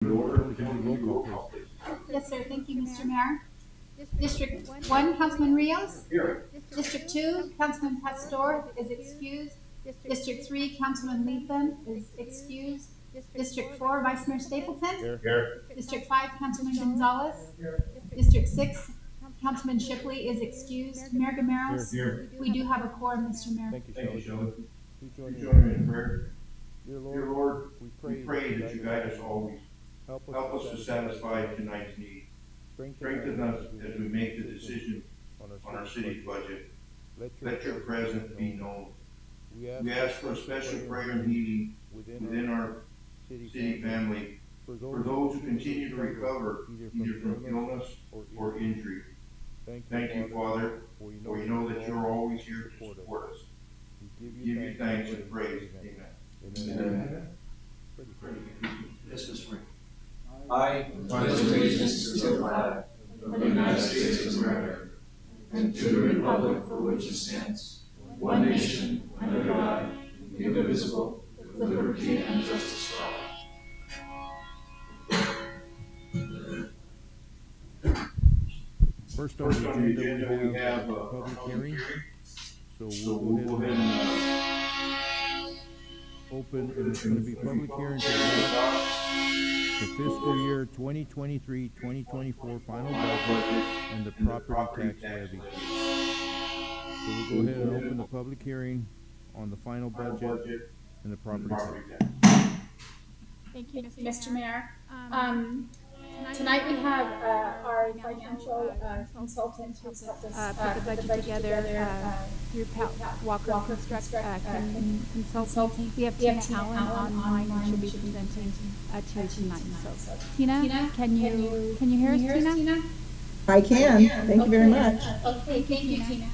We can do roll call, please. Yes, sir. Thank you, Mr. Mayor. District 1, Councilman Rios. Here. District 2, Councilman Pastor is excused. District 3, Councilman Lethan is excused. District 4, Vice Mayor Stapleton. Here. District 5, Councilman Gonzalez. District 6, Councilman Shipley is excused. Mayor Gameros. Here. We do have a quorum, Mr. Mayor. Thank you, Thank you, Shelley. Shelley. Please Please join me. join me in prayer. Dear Dear Lord, Lord, we we pray that you guide us always. Help Help us to satisfy tonight's need. Strengthen us as we make the decision on our city's budget. Let your presence be known. We We ask for a special prayer and healing within our city family for those who continue to recover either from illness or injury. Thank you, Father, for you know that you're always here to support us. We give you thanks and praise. Amen. Amen. Yes, Mr. Mayor. I pledge allegiance to the flag of the United States of America and to the republic for which it stands, one nation, under God, indivisible, with liberty and justice for all. First on the agenda, we have a public hearing. So we'll go ahead and open, and it's gonna be public hearing to adopt the fiscal year 2023-2024 final budget and the property tax levy. So we'll go ahead and open the public hearing on the final budget and the property tax. Thank you, Mr. Mayor. Tonight we have our financial consultant who's helped us put the budget together through Pat Walker Consulting. We have Tina Allen online who should be presenting to you tonight. So, Tina, can you hear us, Tina? I can. Thank you very much. Okay, thank you, Tina.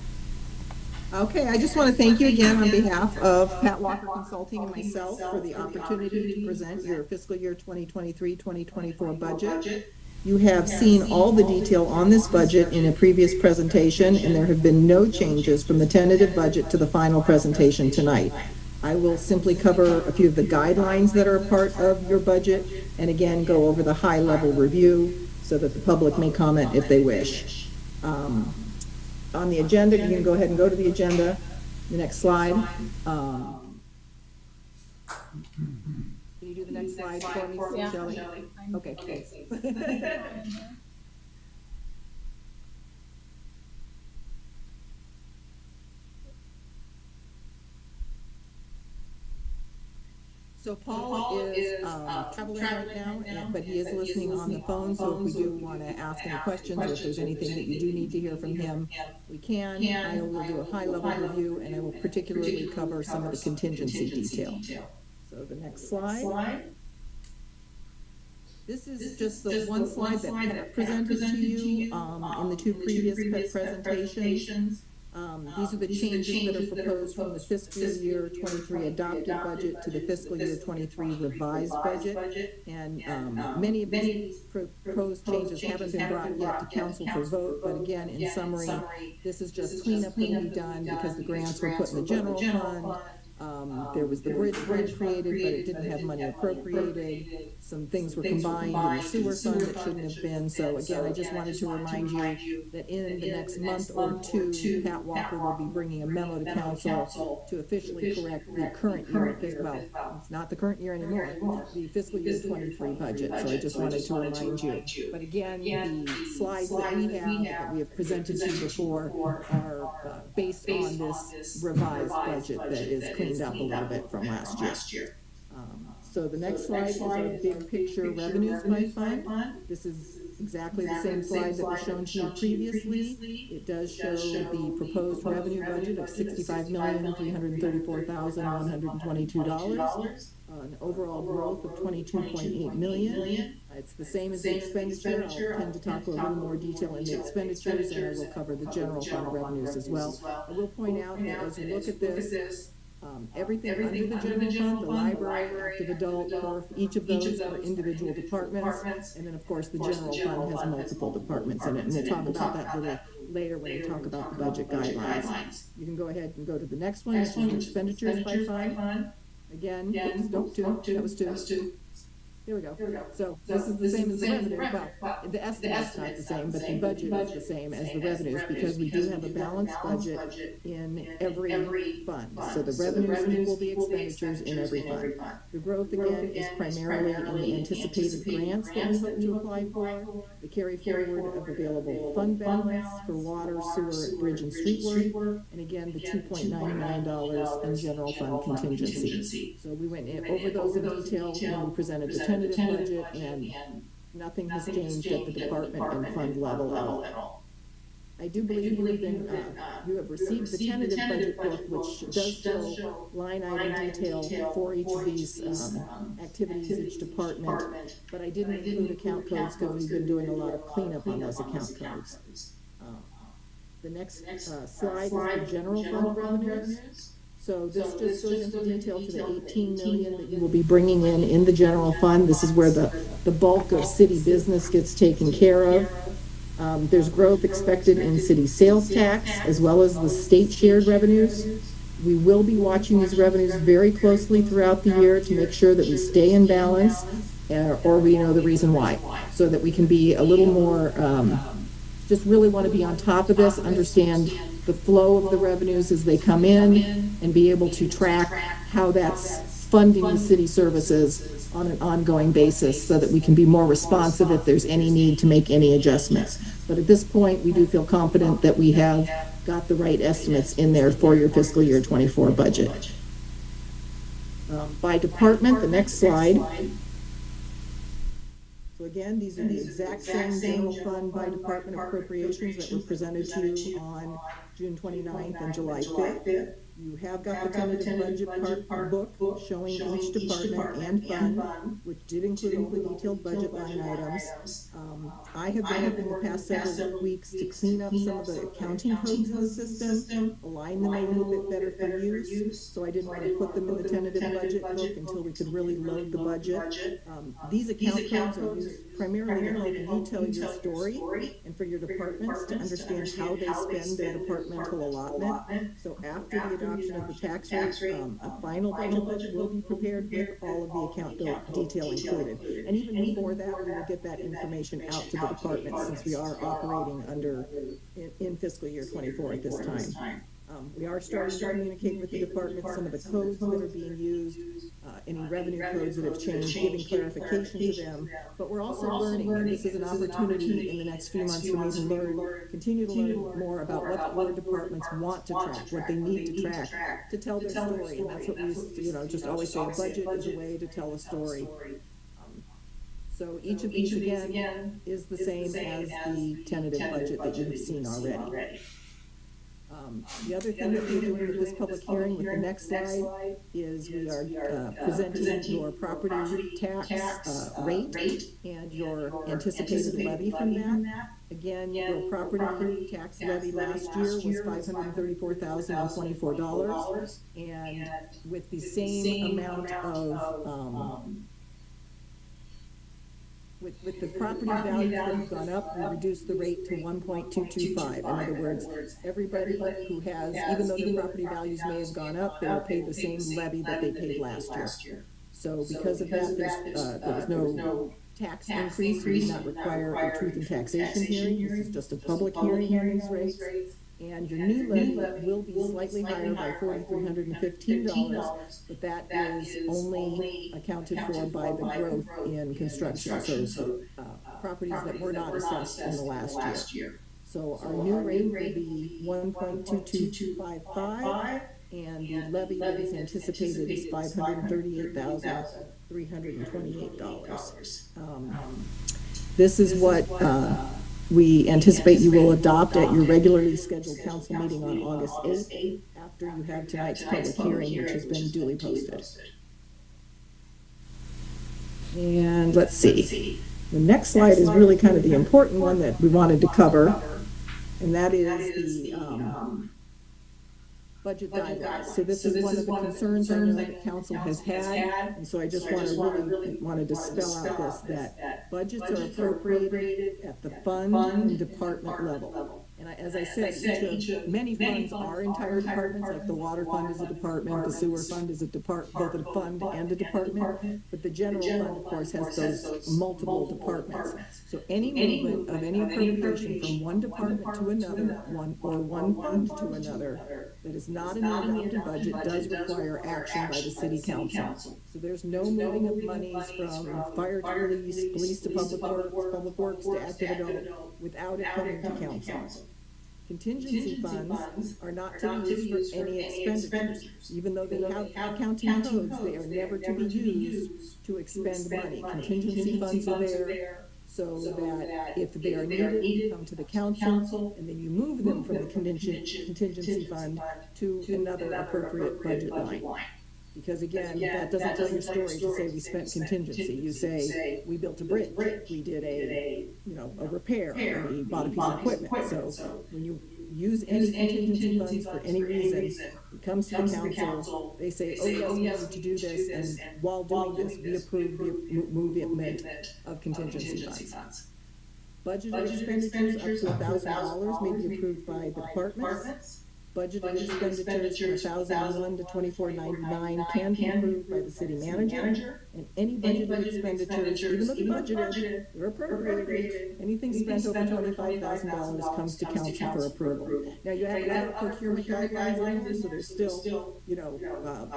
Okay, I just want to thank you again on behalf of Pat Walker Consulting and myself for the opportunity to present your fiscal year 2023-2024 budget. You have seen all the detail on this budget in a previous presentation, and there have been no changes from the tentative budget to the final presentation tonight. I will simply cover a few of the guidelines that are a part of your budget, and again, go over the high-level review so that the public may comment if they wish. On the agenda, you can go ahead and go to the agenda. The next slide. Can you do the next slide for me, Yeah. Shelley? Okay, thanks. So Paul is traveling right now, but he is listening on the phone, so if we do want to ask any questions, or if there's anything that you do need to hear from him, we can. I will do a high-level review, and I will particularly cover some of the contingency detail. So the next slide. This is just the one slide that Pat presented to you in the two previous presentations. These are the changes that are proposed from the fiscal year 23 adopted budget to the fiscal year 23 revised budget. And many of these proposed changes haven't been brought yet to council for vote, but again, in summary, this is just cleanup that can be done because the grants were put in the general fund. There was the bridge created, but it didn't have money appropriated. Some things were combined in the sewer fund that shouldn't have been. So again, I just wanted to remind you that in the next month or two, Pat Walker will be bringing a memo to council to officially correct the current year, well, it's not the current year anymore, the fiscal year 23 budget. So I just wanted to remind you. But again, the slides that we have presented to you before are based on this revised budget that is cleaned up a little bit from last year. So the next slide is our big picture revenues by fund. This is exactly the same slide that was shown to you previously. It does show the proposed revenue budget of $65,334,122. An overall growth of $22.8 million. It's the same as the expenditure. I'll tend to talk a little more detail in the expenditures, and I will cover the general fund revenues as well. I will point out that as you look at this, everything under the general fund, the library, active adult, perf, each of those are individual departments, and then of course the general fund has multiple departments in it, and we'll talk about that a little later when we talk about the budget guidelines. You can go ahead and go to the next one, which is expenditures by fund. Again, oops, don't two, that was two. Here we go. So this is the same as the revenue, well, the estimate's not the same, but the budget is the same as the revenues, because we do have a balanced budget in every fund. So the revenues equal the expenditures in every fund. The growth, again, is primarily in the anticipated grants that we hope to apply for, the carry forward of available fund balance for water, sewer, bridge, and street work, and again, the $2.9 million in general fund contingency. So we went over those in detail when we presented the tentative budget, and nothing has changed at the department and fund level at all. I do believe you have received the tentative budget book, which does show line item detail for each of these activities, each department, but I didn't include account codes because we've been doing a lot of cleanup on those account codes. The next slide is the general fund revenues. So this just goes into detail to the 18 million that you will be bringing in the general fund. This is where the bulk of city business gets taken care of. There's growth expected in city sales tax as well as the state shared revenues. We will be watching these revenues very closely throughout the year to make sure that we stay in balance, or we know the reason why, so that we can be a little more, just really want to be on top of this, understand the flow of the revenues as they come in, and be able to track how that's funding the city services on an ongoing basis so that we can be more responsive if there's any need to make any adjustments. But at this point, we do feel confident that we have got the right estimates in there for your fiscal year 24 budget. By department, the next slide. So again, these are the exact same general fund by department appropriations that were presented to you on June 29th and July 5th. You have got the tentative budget book showing each department and fund, which did include all the detailed budget line items. I have been working the past several weeks to clean up some of the accounting codes in the system, align them a little bit better for use, so I didn't want to put them in the tentative budget book until we could really load the budget. These account codes are used primarily to help you tell your story and for your departments to understand how they spend their departmental allotment. So after the adoption of the tax rate, a final budget book will be prepared with all of the account detail included. And even before that, we will get that information out to the departments, since we are operating in fiscal year 24 at this time. We are starting to communicate with the departments some of the codes that are being used, any revenue codes that have changed, giving clarification to them. But we're also learning, and this is an opportunity in the next few months for me to continue to learn more about what our departments want to track, what they need to track to tell their story. And that's what we just always say, a budget is a way to tell a story. So each of these, again, is the same as the tentative budget that you have seen already. The other thing that we're doing with this public hearing with the next slide is we are presenting your property tax rate and your anticipated levy from that. Again, your property tax levy last year was $534,024, and with the same amount of with the property values that have gone up, we reduced the rate to 1.225. In other words, everybody who has, even though the property values may have gone up, they will pay the same levy that they paid last year. So because of that, there was no tax increase. We did not require a truth in taxation hearing. This is just a public hearing on these rates. And your new levy will be slightly higher by $4,315, but that is only accounted for by the growth in construction, so properties that were not assessed in the last year. So our new rate will be 1.2255, and the levy that is anticipated is $538,328. This is what we anticipate you will adopt at your regularly scheduled council meeting on August 8th, after you have tonight's public hearing, which has been duly posted. And let's see. The next slide is really kind of the important one that we wanted to cover, and that is the budget guidelines. So this is one of the concerns I know that council has had, and so I just wanted to spell out this, that budgets are appropriated at the fund and department level. And as I said, many funds are entire departments, like the water fund is a department, the sewer fund is both a fund and a department, but the general fund, of course, has those multiple departments. So any movement of any appropriation from one department to another, one fund to another, that is not in the adopted budget does require action by the city council. So there's no moving of monies from fire to police to public works to active adult without it coming to council. Contingency funds are not to be used for any expenditures. Even though they have accounting codes, they are never to be used to expend money. Contingency funds are there so that if they are needed, come to the council, and then you move them from the contingency fund to another appropriate budget line. Because again, that doesn't tell your story to say we spent contingency. You say, we built a bridge, we did a repair, we bought a piece of equipment. So when you use any contingency funds for any reason, it comes to the council, they say, oh yes, we need to do this, and while doing this, we approve the movement of contingency funds. Budgeted expenditures up to $1,000 may be approved by the departments. Budgeted expenditures from 1,001 to 2499 can be approved by the city manager, and any budgeted expenditures, even though they're budgeted, they're appropriated. Anything spent over $25,000 comes to council for approval. Now you have other procurement guidelines in here, so there's still,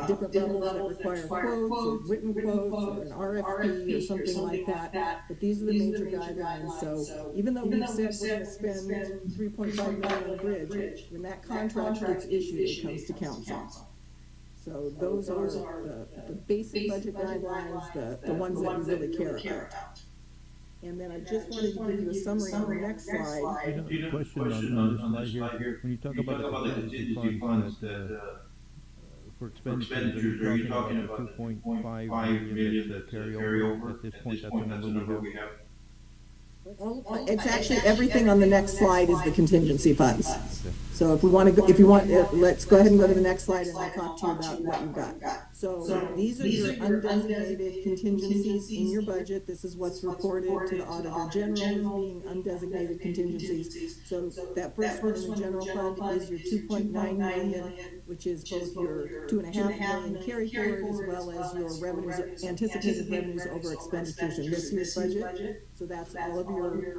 different levels that require quotes or written quotes or an RFP or something like that. But these are the major guidelines. So even though we've said we're going to spend $3.5 million on a bridge, when that contract gets issued, it comes to council. So those are the basic budget guidelines, the ones that we really care about. And then I just wanted to give you a summary on the next slide. Question on this slide here. When you talk about the contingency funds for expenditures, are you talking about the 2.5 million that's carry over at this point? That's the number we have. It's actually everything on the next slide is the contingency funds. So if you want, let's go ahead and go to the next slide, and I'll talk to you about what you've got. So these are your undesignated contingencies in your budget. This is what's reported to the Auditor General as being undesignated contingencies. So that first one in the general fund is your 2.9 million, which is both your 2.5 million carry forward as well as your revenues, anticipated revenues over expenditures in this year's budget. So that's all of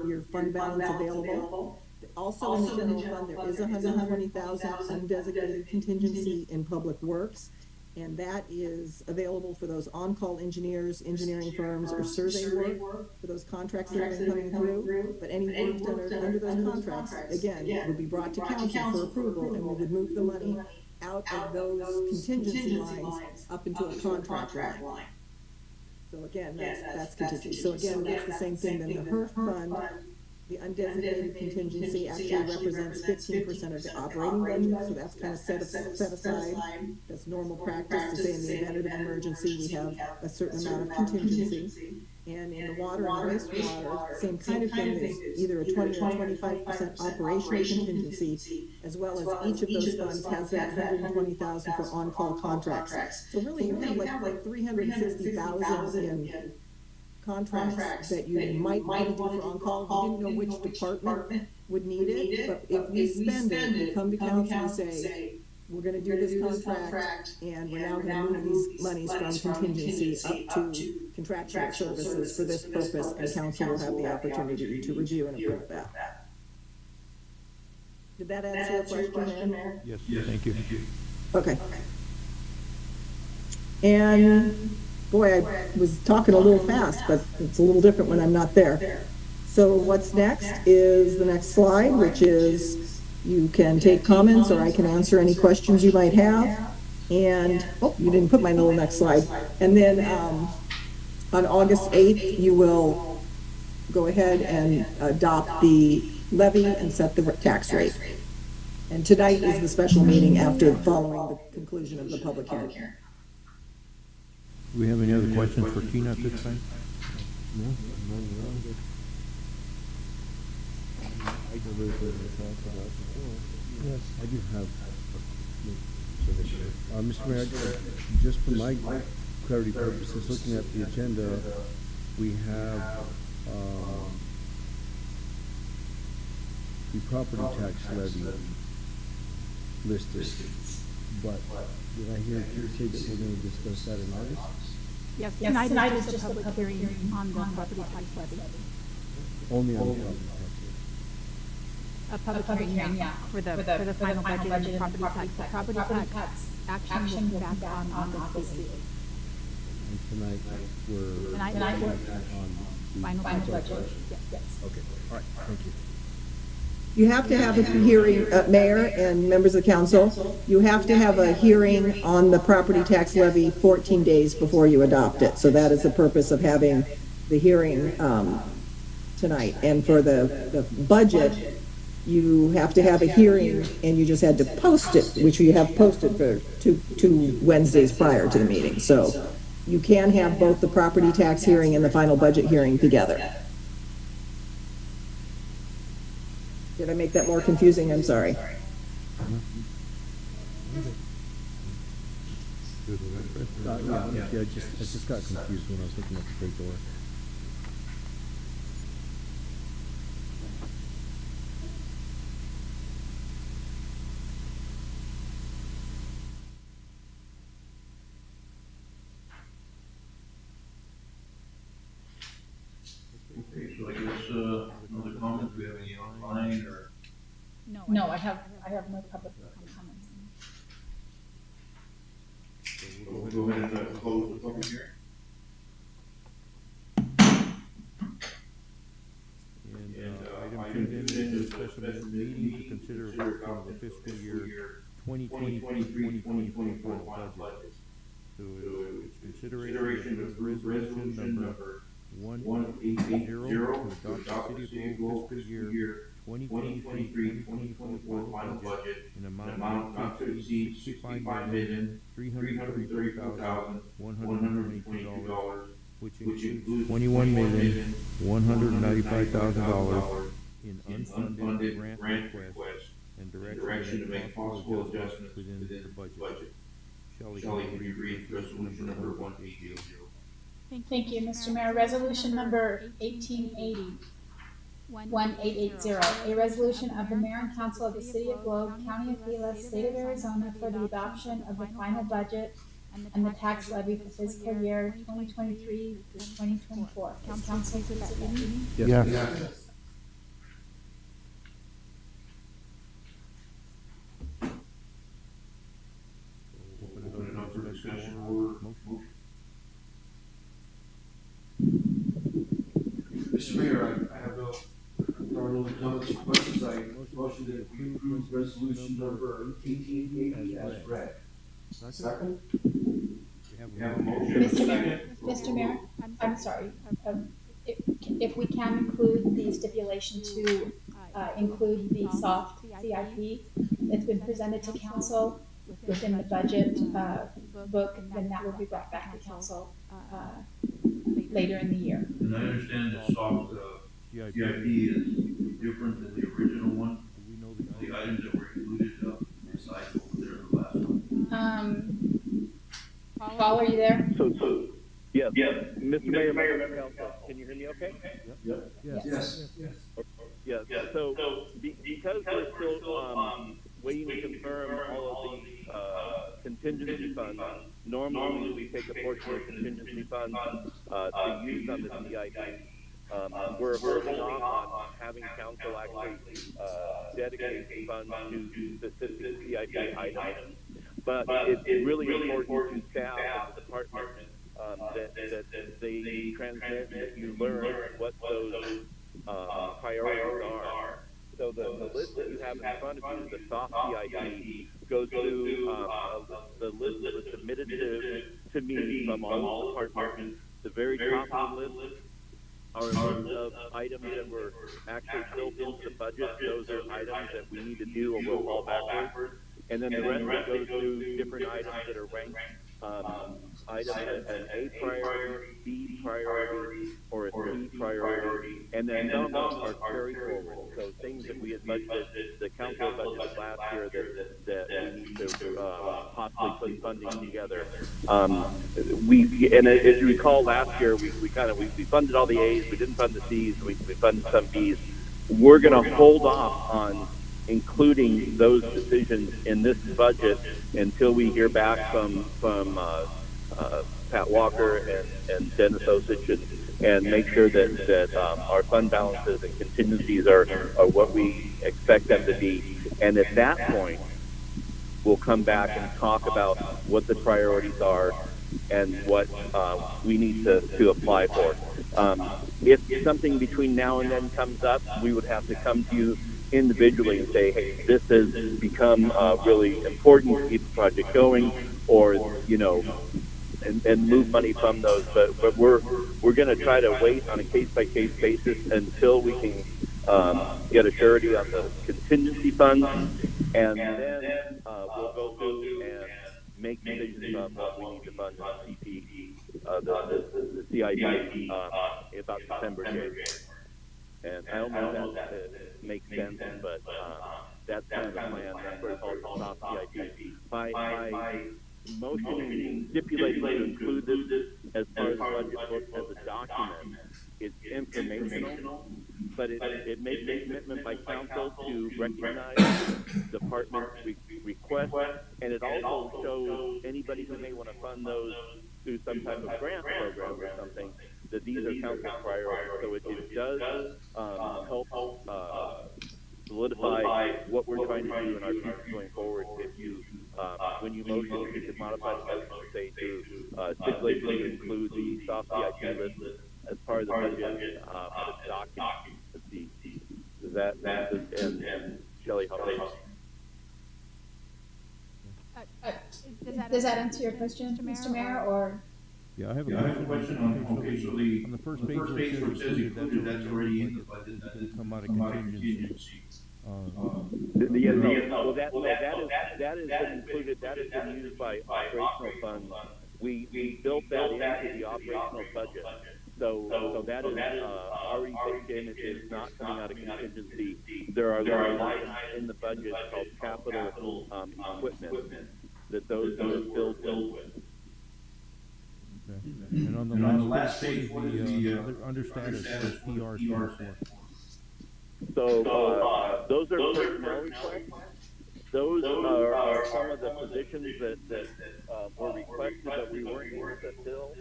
your fund balance available. Also in the general fund, there is 120,000 undesignated contingency in public works, and that is available for those on-call engineers, engineering firms, or survey work for those contracts that have been coming through. But any work done under those contracts, again, would be brought to council for approval, and we would move the money out of those contingency lines up into a contract line. So again, that's contingency. So again, that's the same thing. Then the HERF fund, the undesignated contingency, actually represents 15% of the operating budget. So that's kind of set aside. That's normal practice to say in the event of an emergency, we have a certain amount of contingency. And in the water and wastewater, same kind of thing. There's either a 20 or 25% operational contingency, as well as each of those funds has that 120,000 for on-call contracts. So really, you have like 360,000 in contracts that you might want to do for on-call. We didn't know which department would need it, but if we spend it, we come to council and say, we're going to do this contract, and we're now going to move these monies from contingency up to contractual services for this purpose, and council will have the opportunity to review and approve that. Did that answer your question, Mayor? Yes, thank you. Okay. And boy, I was talking a little fast, but it's a little different when I'm not there. So what's next is the next slide, which is you can take comments, or I can answer any questions you might have. And, oh, you didn't put my little next slide. And then on August 8th, you will go ahead and adopt the levy and set the tax rate. And tonight is the special meeting following the conclusion of the public hearing. Do we have any other questions for Tina at this time? No? Yes, I do have. Mr. Mayor, just for my clarity purposes, looking at the agenda, we have the property tax levy listed, but did I hear you say that we're gonna discuss that in August? Yes, Yes, tonight is just a public hearing on the property tax levy. Only on the property tax levy? A public hearing, yeah, for the final budget and the property tax. The property tax action will be back on August 8th. And tonight, we're. Tonight on we're the final budget, yes. Okay, all right, thank you. You have to have a hearing, Mayor and members of council, you have to have a hearing on the property tax levy 14 days before you adopt it. So that is the purpose of having the hearing tonight. And for the budget, you have to have a hearing, and you just had to post it, which you have posted for two Wednesdays prior to the meeting. So you can have both the property tax hearing and the final budget hearing together. Did I make that more confusing? I'm sorry. Yeah, I just got confused when I was looking at the paperwork. Okay, so I guess, another comment, do we have any online or? No, I have no public comments. We'll go ahead and close the public hearing. And item two then is a special meeting to consider adoption of the fiscal year 2023-2024 final budget. So it's consideration of resolution number 180 to adopt the City of Grove fiscal year 2023-2024 final budget in amount not to exceed $65,334,122, which includes $21,195,000 in unfunded grant requests and direction to make possible adjustments within the budget. Shelley, can you read resolution number 180? Thank you, Mr. Mayor. Resolution number 1880, a resolution of the Mayor and Council of the City of Globe, County of Gila, State of Arizona for the adoption of the final budget and the tax levy for fiscal year 2023 to 2024. Is council pleased with that reading? Yes. Open it up for discussion or motion. Mr. Mayor, I have no comments or questions. I motion to approve resolution number 1880 as read. Second? We have a motion. Mr. Mayor, I'm sorry. If we can include the stipulation to include the soft CIP that's been presented to council within the budget book, then that will be brought back to council later in the year. And I understand that soft CIP is different than the original one. The items that were included aside over there in the last one. Paul, are you there? Yes. Mr. Mayor, members of council, can you hear me okay? Yep. Yes. Yes. So, because we're still waiting to confirm all of the contingency funds, normally we take a portion of contingency funds to use on the CIP. We're holding off on having council actually dedicate funds to specific CIP items. But it's really important to staff and the department that they transmit, that you learn what those priorities are. So the list that you have in front of you, the soft CIP, goes through the list that was submitted to me from all departments. The very top of the list are a list of items that were actually built into the budget. Those are items that we need to do or we'll fall backwards. And then the rest of it goes through different items that are ranked items as A priority, B priority, or a C priority, and then some are carry forward. So things that we had budgeted, the council budgeted last year that we need to possibly put funding together. And as you recall, last year we funded all the A's, we didn't fund the C's, we funded some B's. we're going to hold off on including those decisions in this budget until we hear back from Pat Walker and Dennis Osich and make sure that our fund balances and contingencies are what we expect them to be. And at that point, we'll come back and talk about what the priorities are and what we need to apply for. If something between now and then comes up, we would have to come to you individually and say, hey, this has become really important to keep the project going, or, you know, and move money from those. But we're going to try to wait on a case-by-case basis until we can get a surety on the contingency funds, and then we'll go through and make decisions on what we need to fund the CP, the CIP about December 8th. And I don't know if that makes sense, but that's kind of the plan. That's what it's called, soft CIP. By motioning, stipulating to include this as part of the budget book as a document, it's informational, but it makes a commitment by council to recognize department requests, and it also shows anybody who may want to fund those through some type of grant program or something, that these are council priorities. So it does help solidify what we're trying to do in our future going forward. If you, when you motion, you could modify the motion to say to stipulate to include the soft CIP list as part of the budget document. Let's see. Does that and Shelley, how about Does that answer your question, Mr. Mayor, or? Yeah, I have Yeah, I have a a question. question so On the first page where it says included, that's already in the budget, that doesn't come out of contingency. well, that is been included. That has been used by operational funds. We built that into the operational budget. So that is already baked in. It is not coming out of contingency. There are lines in the budget called capital equipment that those are filled with. Okay. And on the last page, what is the under status, PR stands for? So those are personnel requests. Those are some of the positions that were requested but we weren't able to fill.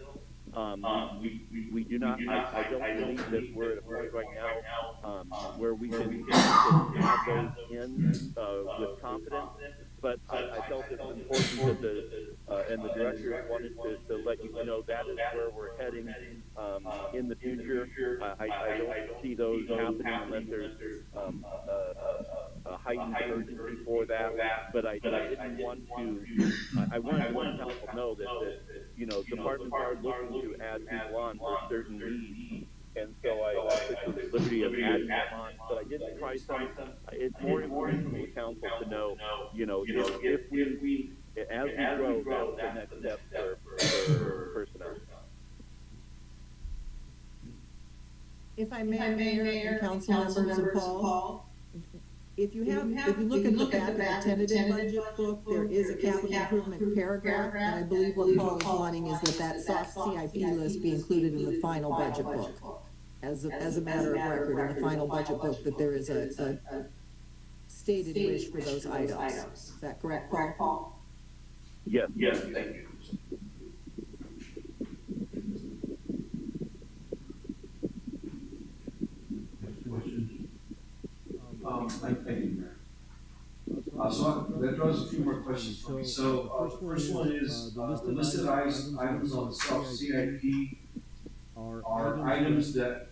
We do not. I don't believe that we're at a point right now where we can have those in with confidence. But I felt it was important that and the director wanted to let you know that is where we're heading in the future. I don't see those happening unless there's a heightened urgency for that. But I didn't want to. I wanted to let council know that you know departments are looking to add people on for certain needs. And so I took the liberty of adding them on, but I didn't try some. It's more important for the council to know, you know, if we as we grow, that's the next step for personnel. If I may, Mayor and council members and Paul, if you look at the back of the tentative budget book, there is a capital improvement paragraph, and I believe what Paul is wanting is that soft CIP list be included in the final budget book. As a matter of record, in the final budget book, that there is a stated wish for those items. Is that correct, Paul? Yes, thank you. Thank you, Mayor. So that draws a few more questions for me. So the first one is the listed items on the soft CIP are items that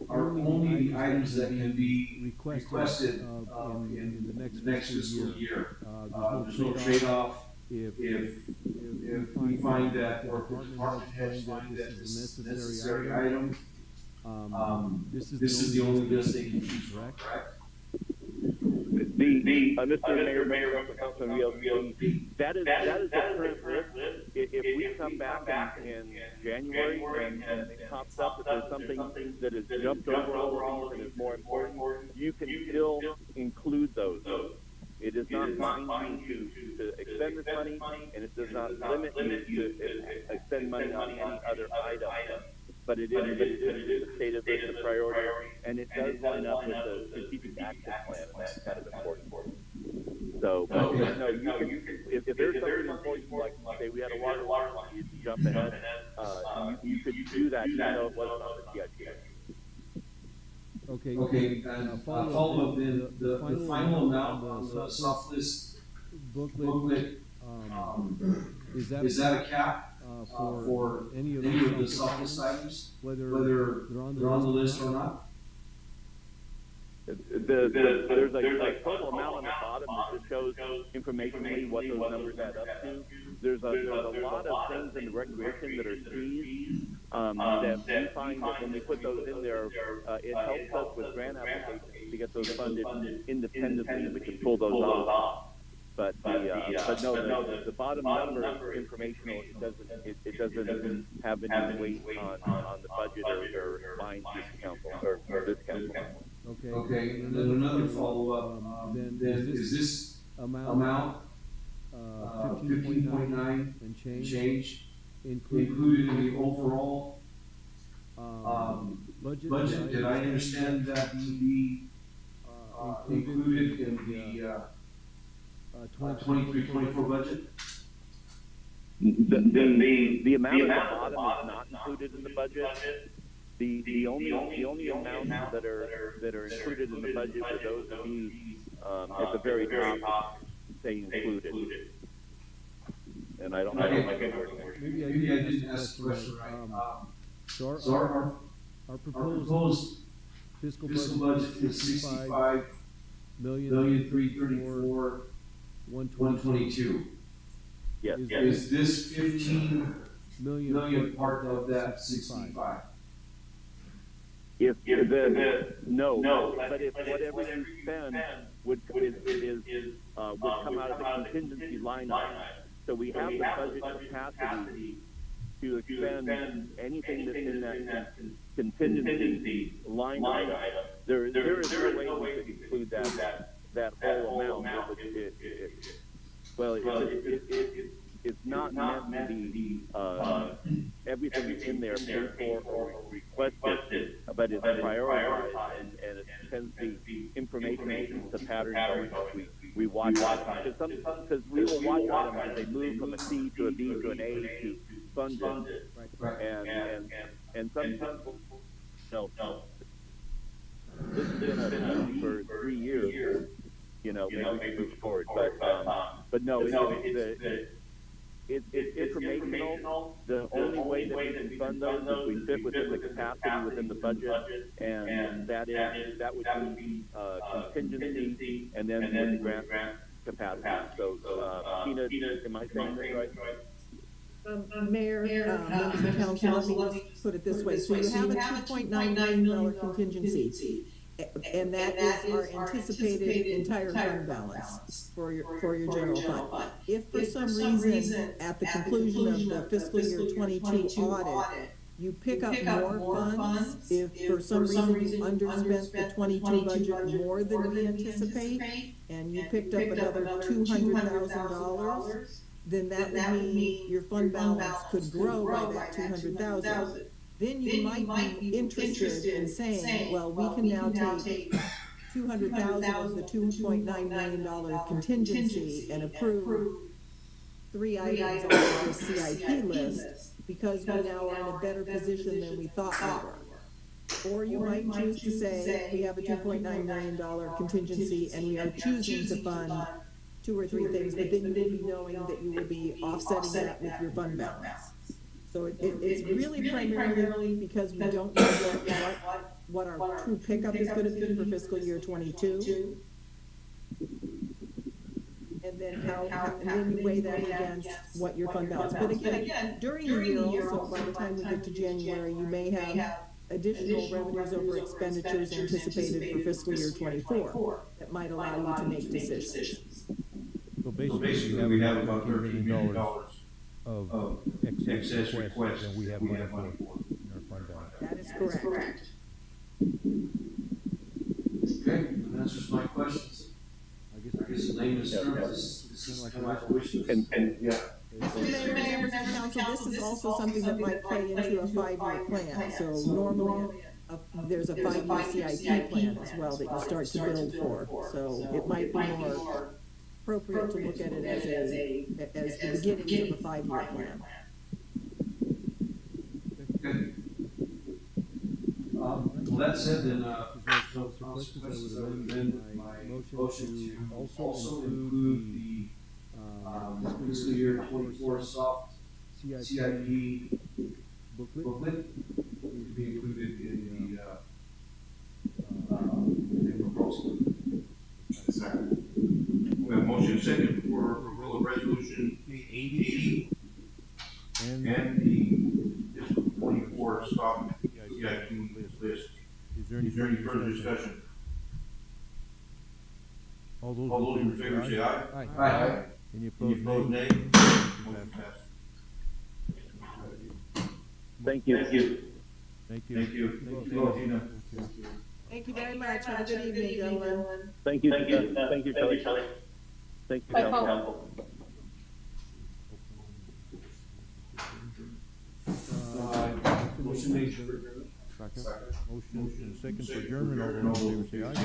are only the items that can be requested in the next fiscal year. There's no trade-off. If we find that, or if the department heads find that this is a necessary item, this is the only list they can choose from, correct? Mr. Mayor, Councilman VLC, that is the current list. If we come back in January and it pops up that there's something that is jumped over all of these and is more important, you can still include those. It does not bind you to expend this money, and it does not limit you to expend money on any other item. But it is a stated list of priority, and it does line up with the strategic action plan, and that's kind of important. So, but no, you can, if there's something important, like say we had a water line, you jump ahead, you could do that even though it wasn't on the CIP. Okay, follow up then, the final amount on the soft list booklet, is is that a cap for any of the soft list items, whether they're on the list or not? There's a total amount on the bottom that just shows informationally what those numbers add up to. There's a lot of things in the recreation that are Cs that we find that when we put those in there, it helps us with grant applications to get those funded independently. We can pull those off. But no, the bottom number informational. It doesn't have any weight on the budget or fines this council or this council. Okay, and then another follow-up, then is this amount 15.9 and change included in the overall budget? Did I understand that to be included in the 23-24 budget? The amount at the bottom is not included in the budget. The only amounts that are included in the budget for those of you at the very top say included. And I don't know if I can word it. Maybe I didn't ask the question right. So our proposed fiscal budget is 65,334,122. 122. Yes. Is this 15 million part of that 65? No, but if whatever you spend would come out of the contingency line item. So we have the budget capacity to expend anything that's in that contingency line item. There is no way we could include that whole amount. It's not meant to be everything that's in there paid for or requested, but it's prioritized and it tends to be information, the pattern we watch items. Because we will watch items as they move from a C to a B to an A to funded. And some people no. This has been a C for 3 years. Maybe we can move forward. But no, it's informational. The only way that we can fund those is we fit within the capacity within the budget, and that would be contingency, and then with the grant capacity. So, Tina, am I saying this right? Mayor, members of council, let me just put it this way. So you have a $2.9 million contingency, and that is our anticipated entire fund balance for your general fund. If for some reason, at the conclusion of the fiscal year 22 audit, you pick up more funds, if for some reason you underspent the 22 budget more than we anticipate, and you picked up another $200,000, then that would mean your fund balance could grow by that $200,000. Then you might be interested in saying, well, we can now take $200,000 of the $2.9 million contingency and approve 3 items on the CIP list because we now are in a better position than we thought we were. Or you might choose to say, we have a $2.9 million contingency and we are choosing to fund 2 or 3 things, but then you will be knowing that you will be offsetting that with your fund balance. So it's really primarily because we don't know what our true pickup is going to be for fiscal year 22. And then and then you weigh that against what your fund balance. But again, during the year also, by the time we get to January, you may have additional revenues over expenditures anticipated for fiscal year 24 that might allow you to make decisions. So basically, we have about $13 million of excess requests than we have money for in our fund balance. That is correct. Okay, that answers my questions. I guess in layman's terms, this is kind of like a wish list. And yeah. Members of council, this is also something that might play into a 5-year plan. So normally there's a 5-year CIP plan as well that you start to build for. So it might be more appropriate to look at it as the beginnings of a 5-year plan. Well, that said, then, So questions, I would amend my motion to also include the fiscal year 24 soft CIP booklet to be included in the proposal. Second. We have motion second for approval of resolution 80 and and the fiscal 24 stock CIP list. is there Is there any further discussion? All All those in favor say aye. Aye. Any Any opposed, opposed, nay? nay? Motion passed. Thank you. Thank you. Thank you. Thank you. Thank you, Tina. Thank you very much. Have a good evening, gentlemen. Thank you, thank you, Kelly. Thank you, Bye, Council. Motion made. Second. Motion and second for German, all those in favor say aye.